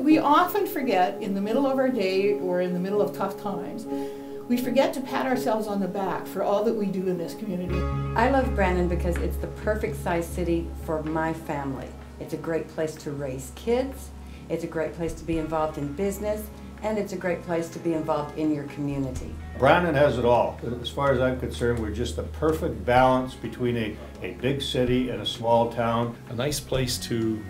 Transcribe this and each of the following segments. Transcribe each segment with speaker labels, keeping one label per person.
Speaker 1: We often forget in the middle of our day or in the middle of tough times, we forget to pat ourselves on the back for all that we do in this community.
Speaker 2: I love Brandon because it's the perfect size city for my family. It's a great place to raise kids, it's a great place to be involved in business, and it's a great place to be involved in your community.
Speaker 3: Brandon has it all. As far as I'm concerned, we're just the perfect balance between a big city and a small town.
Speaker 4: A nice place to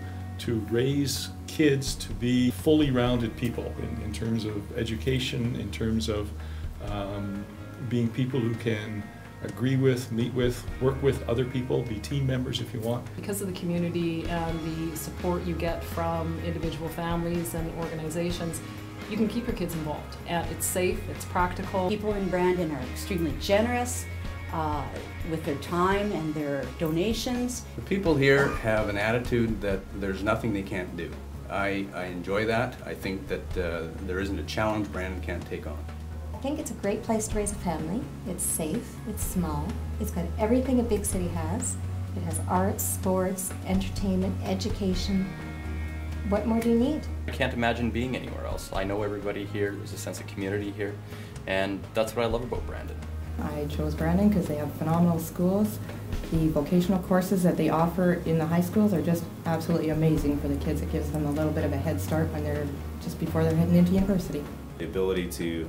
Speaker 4: raise kids to be fully rounded people in terms of education, in terms of being people who can agree with, meet with, work with other people, be team members if you want.
Speaker 5: Because of the community and the support you get from individual families and organizations, you can keep your kids involved. And it's safe, it's practical.
Speaker 6: People in Brandon are extremely generous with their time and their donations.
Speaker 7: The people here have an attitude that there's nothing they can't do. I enjoy that. I think that there isn't a challenge Brandon can't take on.
Speaker 8: I think it's a great place to raise a family. It's safe, it's small, it's got everything a big city has. It has arts, sports, entertainment, education. What more do you need?
Speaker 9: I can't imagine being anywhere else. I know everybody here, there's a sense of community here, and that's what I love about Brandon.
Speaker 10: I chose Brandon because they have phenomenal schools. The vocational courses that they offer in the high schools are just absolutely amazing for the kids. It gives them a little bit of a head start when they're just before they're heading into university.
Speaker 11: The ability to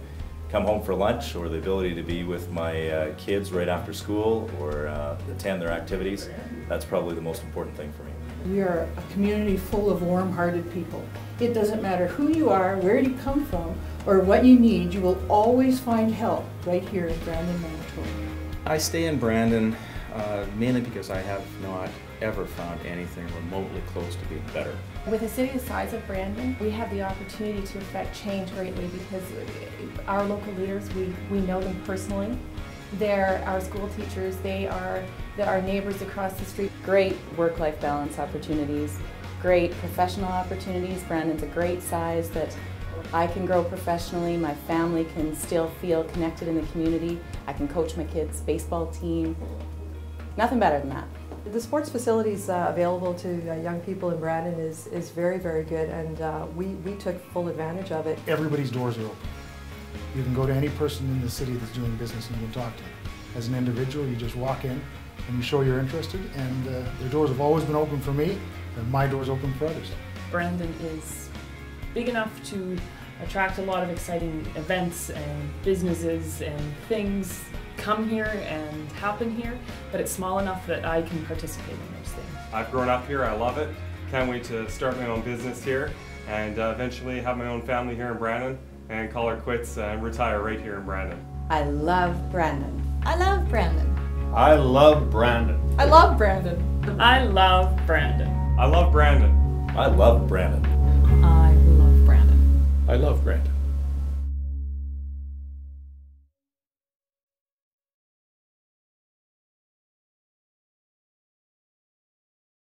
Speaker 11: come home for lunch, or the ability to be with my kids right after school, or attend their activities, that's probably the most important thing for me.
Speaker 1: We are a community full of warm-hearted people. It doesn't matter who you are, where you come from, or what you need, you will always find help right here in Brandon, Manitoba.
Speaker 12: I stay in Brandon mainly because I have not ever found anything remotely close to being better.
Speaker 13: With a city the size of Brandon, we have the opportunity to affect change greatly because our local leaders, we know them personally. They're our school teachers, they are our neighbors across the street.
Speaker 14: Great work-life balance opportunities, great professional opportunities. Brandon's a great size that I can grow professionally, my family can still feel connected in the community. I can coach my kids' baseball team. Nothing better than that.
Speaker 15: The sports facilities available to young people in Brandon is very, very good, and we took full advantage of it.
Speaker 16: Everybody's doors are open. You can go to any person in the city that's doing business and you can talk to them. As an individual, you just walk in and you show you're interested, and their doors have always been open for me, and my door's open for others.
Speaker 17: Brandon is big enough to attract a lot of exciting events and businesses and things come here and happen here, but it's small enough that I can participate in those things.
Speaker 18: I've grown up here, I love it. Can't wait to start my own business here and eventually have my own family here in Brandon and call her quits and retire right here in Brandon.
Speaker 2: I love Brandon.
Speaker 8: I love Brandon.
Speaker 3: I love Brandon.
Speaker 5: I love Brandon.
Speaker 17: I love Brandon.
Speaker 18: I love Brandon.
Speaker 11: I love Brandon.
Speaker 5: I love Brandon.
Speaker 4: I love Brandon.